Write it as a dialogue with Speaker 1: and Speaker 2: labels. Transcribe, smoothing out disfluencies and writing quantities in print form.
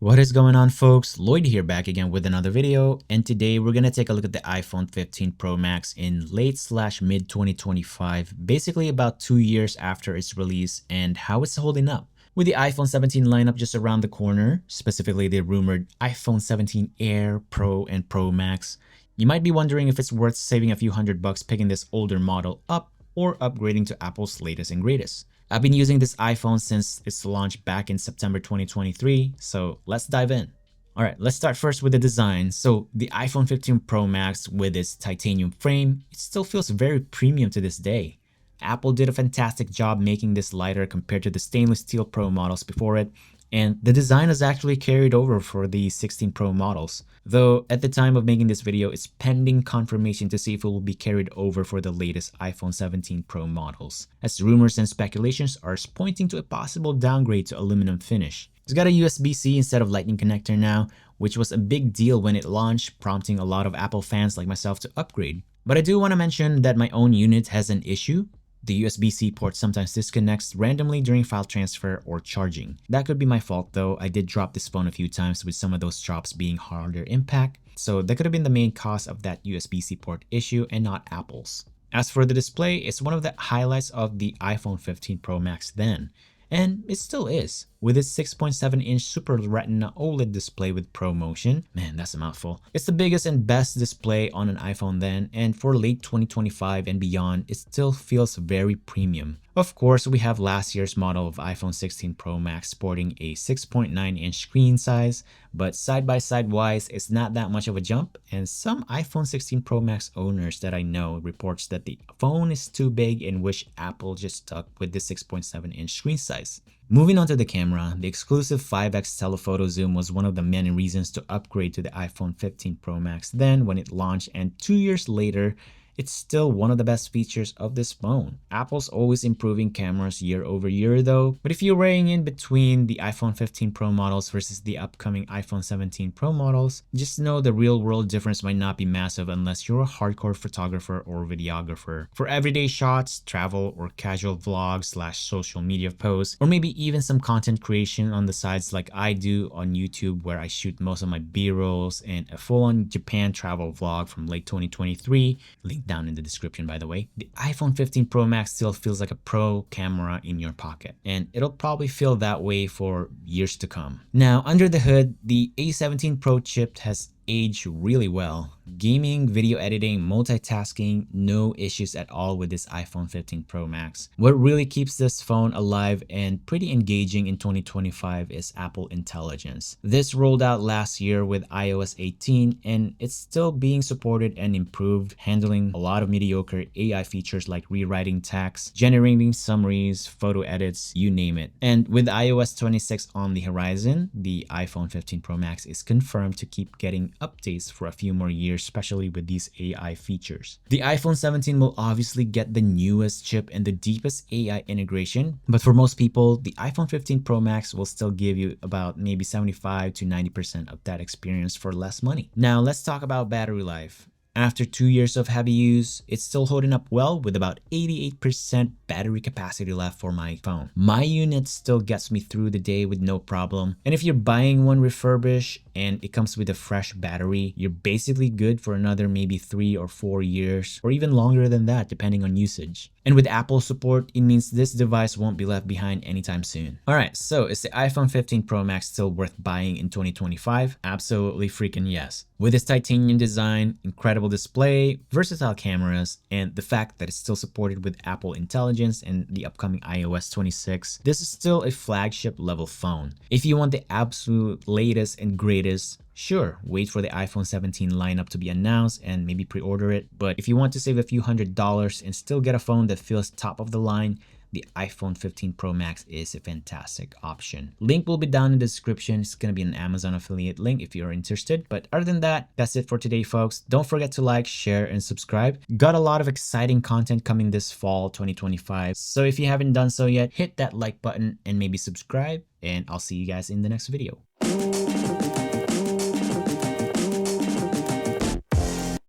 Speaker 1: What is going on, folks? Lloyd here, back again with another video, and today we're gonna take a look at the iPhone 15 Pro Max in late/mid 2025, basically about 2 years after its release, and how it's holding up. With the iPhone 17 lineup just around the corner, specifically the rumored iPhone 17 Air, Pro, and Pro Max, you might be wondering if it's worth saving a few $100 picking this older model up or upgrading to Apple's latest and greatest. I've been using this iPhone since its launch back in September 2023, so let's dive in. Alright, let's start first with the design. So the iPhone 15 Pro Max with its titanium frame, it still feels very premium to this day. Apple did a fantastic job making this lighter compared to the stainless steel Pro models before it, and the design is actually carried over for the 16 Pro models. Though at the time of making this video, it's pending confirmation to see if it will be carried over for the latest iPhone 17 Pro models, as rumors and speculations are pointing to a possible downgrade to aluminum finish. It's got a USB-C instead of Lightning connector now, which was a big deal when it launched, prompting a lot of Apple fans like myself to upgrade. But I do want to mention that my own unit has an issue. The USB-C port sometimes disconnects randomly during file transfer or charging. That could be my fault though. I did drop this phone a few times with some of those drops being harder impact, so that could have been the main cause of that USB-C port issue and not Apple's. As for the display, it's one of the highlights of the iPhone 15 Pro Max then, and it still is, with its 6.7-inch Super Retina OLED display with ProMotion. Man, that's a mouthful. It's the biggest and best display on an iPhone then, and for late 2025 and beyond, it still feels very premium. Of course, we have last year's model of iPhone 16 Pro Max sporting a 6.9-inch screen size, but side-by-side wise, it's not that much of a jump, and some iPhone 16 Pro Max owners that I know reports that the phone is too big and wish Apple just stuck with the 6.7-inch screen size. Moving on to the camera, the exclusive 5x telephoto zoom was one of the many reasons to upgrade to the iPhone 15 Pro Max then when it launched, and 2 years later, it's still one of the best features of this phone. Apple's always improving cameras year over year though, but if you're weighing in between the iPhone 15 Pro models versus the upcoming iPhone 17 Pro models, just know the real world difference might not be massive unless you're a hardcore photographer or videographer. For everyday shots, travel, or casual vlogs/social media posts, or maybe even some content creation on the sides like I do on YouTube, where I shoot most of my B-rolls, and a full-on Japan travel vlog from late 2023, link down in the description by the way. The iPhone 15 Pro Max still feels like a pro camera in your pocket, and it'll probably feel that way for years to come. Now, under the hood, the A17 Pro chip has aged really well. Gaming, video editing, multitasking, no issues at all with this iPhone 15 Pro Max. What really keeps this phone alive and pretty engaging in 2025 is Apple Intelligence. This rolled out last year with iOS 18, and it's still being supported and improved, handling a lot of mediocre AI features like rewriting text, generating summaries, photo edits, you name it. And with iOS 26 on the horizon, the iPhone 15 Pro Max is confirmed to keep getting updates for a few more years, especially with these AI features. The iPhone 17 will obviously get the newest chip and the deepest AI integration, but for most people, the iPhone 15 Pro Max will still give you about maybe 75 to 90% of that experience for less money. Now let's talk about battery life. After 2 years of heavy use, it's still holding up well with about 88% battery capacity left for my phone. My unit still gets me through the day with no problem. And if you're buying one refurbished and it comes with a fresh battery, you're basically good for another maybe 3 or 4 years, or even longer than that depending on usage. And with Apple support, it means this device won't be left behind anytime soon. Alright, so is the iPhone 15 Pro Max still worth buying in 2025? Absolutely freaking yes. With its titanium design, incredible display, versatile cameras, and the fact that it's still supported with Apple Intelligence and the upcoming iOS 26, this is still a flagship level phone. If you want the absolute latest and greatest, sure, wait for the iPhone 17 lineup to be announced and maybe pre-order it. But if you want to save a few $100s and still get a phone that feels top of the line, the iPhone 15 Pro Max is a fantastic option. Link will be down in the description. It's going to be an Amazon affiliate link if you're interested. But other than that, that's it for today, folks. Don't forget to like, share, and subscribe. Got a lot of exciting content coming this fall 2025. So if you haven't done so yet, hit that like button and maybe subscribe. And I'll see you guys in the next video.